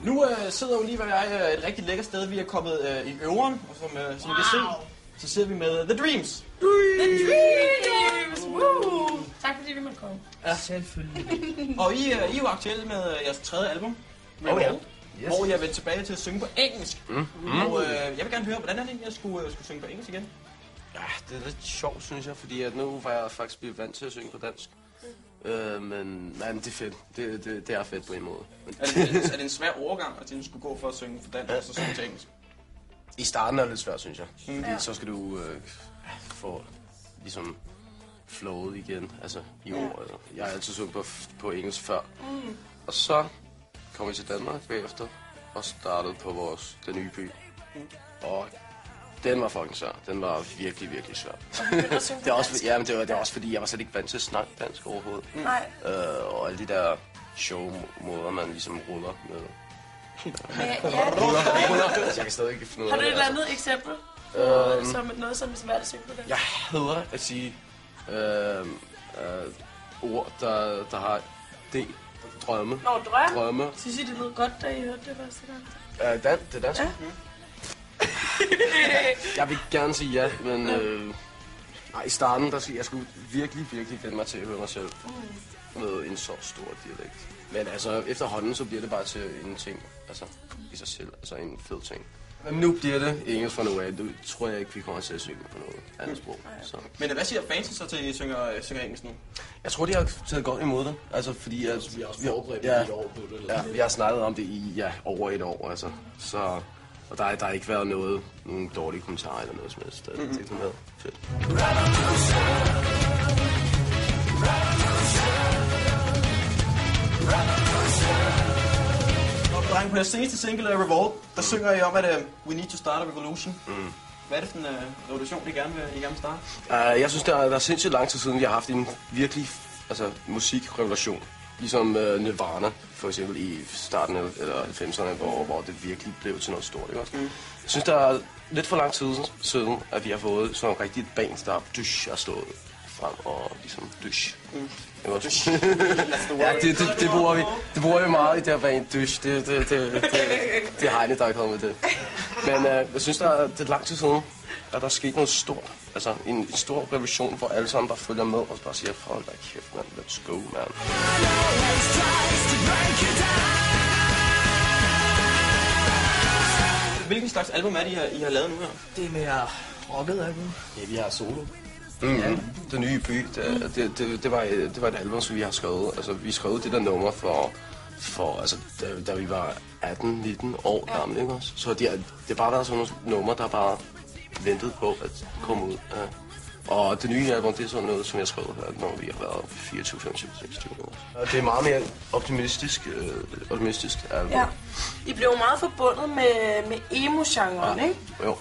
Nu sidder Oliver og jeg et rigtig lækkert sted. Vi er kommet i øveren, og som I kan se, så sidder vi med The Dreams. The Dreams! Woo! Tak fordi vi måtte komme. Ja, selvfølgelig. Og I er jo aktuelle med jeres tredje album, Revolt, hvor jeg vendte tilbage til at synge på engelsk. Og jeg vil gerne høre, hvordan er det, jeg skulle synge på engelsk igen? Ja, det er lidt sjovt, synes jeg, fordi at nu var jeg faktisk blevet vant til at synge på dansk. Men det er fedt. Det er fedt på en måde. Er det en svær overgang, at du skulle gå for at synge på dansk og så synge til engelsk? I starten er det lidt svært, synes jeg. Så skal du få ligesom flowet igen, altså i ord. Altså. Jeg har altid sunget på engelsk før. Og så kom jeg til Danmark bagefter og startede på den nye by. Og den var fucking svær. Den var virkelig, virkelig svær. Det er også fordi, jeg var slet ikke vant til at snakke dansk overhovedet. Nej. Og alle de der showmåder, man ligesom ruller med. Jeg kan stadig ikke finde ud af det. Har du et eller andet eksempel? Som noget, som er svært at synge på det? Jeg hader at sige ord, der har det. Drømme. Nå, drømme. Synes I, det lød godt, da I hørte det første gang? Det er dansk. Ja. Jeg vil gerne sige ja, men i starten, jeg skulle virkelig vende mig til at høre mig selv med en så stor dialekt. Men altså, efterhånden, så bliver det bare til en ting, altså i sig selv, altså en fed ting. Men nu bliver det engelsk fra nu af. Nu tror jeg ikke, vi kommer til at synge på noget andet sprog. Så. Men hvad siger fansen så til, at I synger engelsk nu? Jeg tror, de har taget godt imod det. Altså, fordi vi har også forberedt et år på det. Ja, vi har snakket om det i over et år, altså. Så, og der har ikke været nogen dårlige kommentarer eller noget som helst. Det er sådan fedt. Dreng, på jeres seneste single, Revolt, der synger I om, at we need to start a revolution. Hvad er det for en revolution, I gerne vil starte? Jeg synes, der er sindssygt lang tid siden, vi har haft en virkelig musikrevolution. Ligesom Nirvana, for eksempel i starten af 90'erne, hvor det virkelig blev til noget stort. Ikke også? Jeg synes, der er lidt for lang tid siden, at vi har fået sådan en rigtig band, der er stået frem og ligesom dysh. Ja, det bruger vi meget i det her band, dysh. Det er Heine, der er kommet med det. Men jeg synes, det er lang tid siden, at der er sket noget stort. Altså en stor revolution, hvor alle sammen bare følger med og bare siger, hold da kæft, man, let's go, man. Hvilken slags album er det, I har lavet nu her? Det er mere rocket album. Ja, vi har solo. Den nye by, det var et album, som vi har skrevet. Altså, vi skrev det der nummer for altså, da vi var 18-19 år gamle, ikke også? Så det har bare været sådan nogle numre, der bare ventet på at komme ud. Og det nye album, det er sådan noget, som jeg skrev her, når vi har været 24, 25, 26 år. Og det er meget mere optimistisk album. Ja. I blev meget forbundet med emo-genren, ikke? Jo.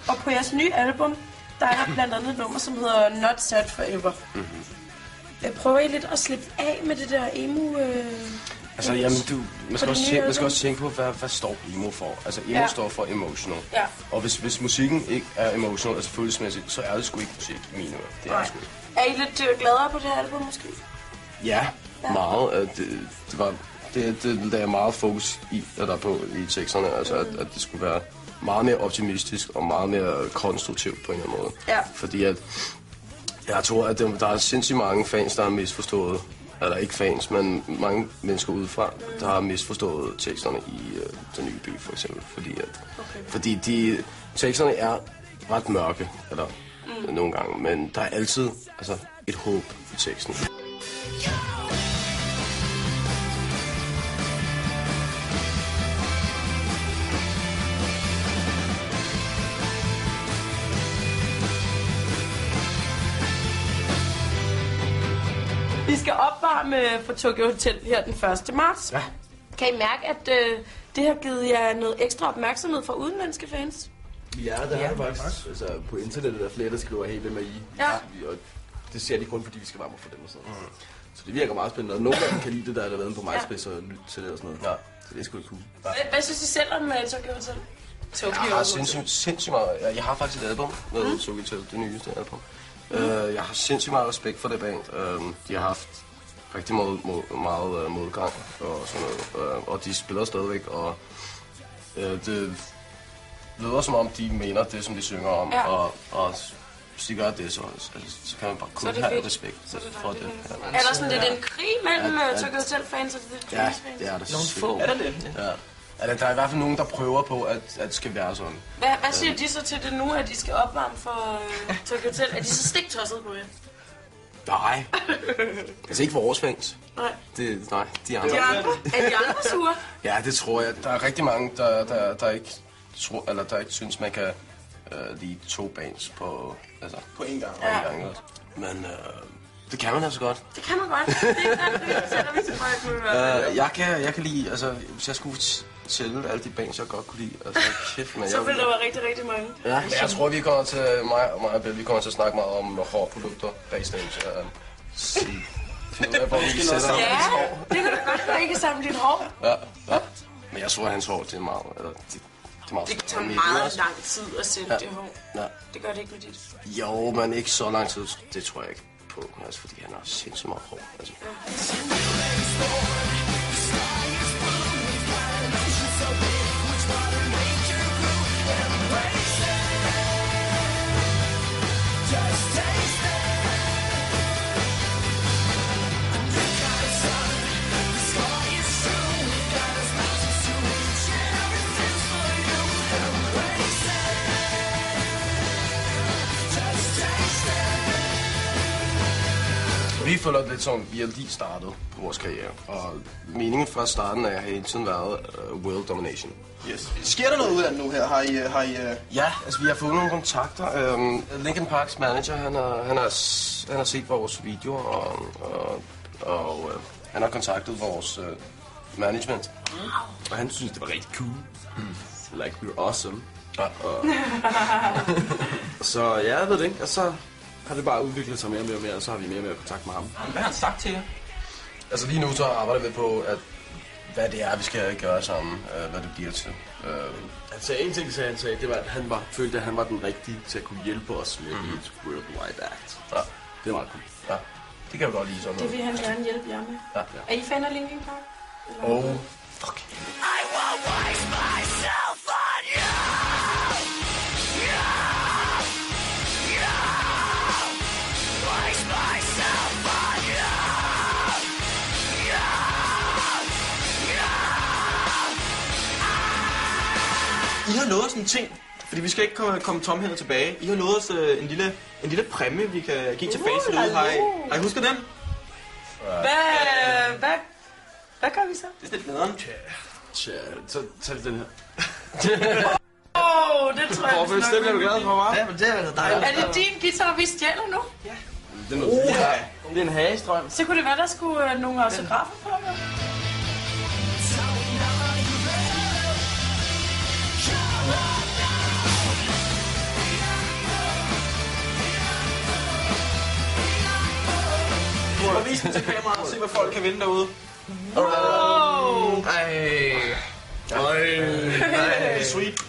Og på jeres nye album, der er der blandt andet et nummer, som hedder Not Sad Forever. Jeg prøver I lidt at slippe af med det der emo... Altså, jamen, man skal også tænke på, hvad står emo for? Altså, emo står for emotional. Ja. Og hvis musikken ikke er emotional, altså følelsesmæssigt, så er det sgu ikke musik i mine ører. Det er sgu ikke. Er I lidt gladere på det her album, måske? Ja, meget. Det lagde meget fokus i, der på i teksterne. Altså, at det skulle være meget mere optimistisk og meget mere konstruktivt på en eller anden måde. Ja. Fordi at jeg tror, at der er sindssygt mange fans, der har misforstået, eller ikke fans, men mange mennesker udefra, der har misforstået teksterne i Den Nye By, for eksempel. Fordi teksterne er ret mørke, eller nogle gange, men der er altid et håb i teksten. Vi skal opvarme for Tokyo Hotel her den 1. marts. Ja. Kan I mærke, at det har givet jer noget ekstra opmærksomhed fra udenlandske fans? Ja, det er faktisk. Altså, på internettet er flere, der skriver helt med i. Ja. Og det ser de kun, fordi vi skal varme for dem og sådan noget. Så det virker meget spændende. Og nogle af dem kan lide det, der er lavet på MySpace og lytte til det og sådan noget. Ja. Så det er sgu cool. Hvad synes I selv om Tokyo Hotel? Jeg har sindssygt meget. Jeg har faktisk et album med Tokyo Hotel, det nyeste album. Jeg har sindssygt meget respekt for det band. De har haft rigtig meget modgang og sådan noget. Og de spiller stadigvæk, og det lyder som om, de mener det, som de synger om. Ja. Og hvis de gør det, så kan man bare kun have respekt for det. Er der sådan lidt en krig mellem Tokyo Hotel-fans og det Ja, det er det. Nogle få. Er det? Ja. Altså, der er i hvert fald nogen, der prøver på, at det skal være sådan. Hvad siger de så til det nu, at de skal opvarme for Tokyo Hotel? Er de så stiktossede på det? Nej. Altså ikke vores fans. Nej. Nej, de andre. De andre? Er de andre sure? Ja, det tror jeg. Der er rigtig mange, der ikke tror, eller der ikke synes, man kan lide 2 bands på en gang. En gang også. Men det kan man altså godt. Det kan man godt. Det er ikke det, sætter vi til folk med. Jeg kan lide, altså hvis jeg skulle tælle alle de bands, jeg godt kunne lide, altså kæft, men så ville der være rigtig, rigtig mange. Ja, jeg tror, vi kommer til, mig og Bill, vi kommer til at snakke meget om hårprodukter backstage. Finde ud af, hvor vi sætter. Ja, det kan da godt være, ikke samle dit hår. Ja. Men jeg tror, at hans hår, det er meget, eller det er meget. Det tager meget lang tid at sætte det hår. Ja. Det gør det ikke med dit. Jo, men ikke så lang tid, det tror jeg ikke på, altså fordi han har sindssygt meget hår. Altså. Vi føler lidt som, vi har lige startet på vores karriere, og meningen fra starten af har hele tiden været world domination. Yes. Sker der noget ud af det nu her? Har I Ja, altså vi har fået nogle kontakter. Linkin Parks manager, han har set vores videoer, og han har kontaktet vores management. Og han synes, det var rigtig cool. Like, we're awesome. Ja. Så ja, jeg ved det ikke. Og så har det bare udviklet sig mere og mere, og så har vi mere og mere kontakt med ham. Hvad har han sagt til jer? Altså lige nu så arbejder vi på, hvad det er, vi skal gøre sammen, hvad det bliver til. Han sagde en ting, det var, at han følte, at han var den rigtige til at kunne hjælpe os med et worldwide act. Ja. Det er meget cool. Ja, det kan vi godt lide sådan Det noget. vil han gerne hjælpe jer med. Ja. Er I fan af Linkin Park? Oh, fuck. I won't waste myself on you. Waste myself on you. I har lovet sådan en ting, fordi vi skal ikke komme tomhændet tilbage. I har lovet os en lille præmie, vi kan give til fans derude. Har I husket den? Hvad gør vi så? Det er lidt nederen. Tja, så tag den her. Det tror jeg Hvorfor stemmer du glad for, hva'? Ja, men det er altså dejligt. Er det din guitar, vi stjæler nu? Det er noget. Det er en hagestrøm. Så kunne det være, der skulle nogle autografer på med. Du må vise den til kameraet og se, hvad folk kan vinde derude. Wow! Ej. Sweet.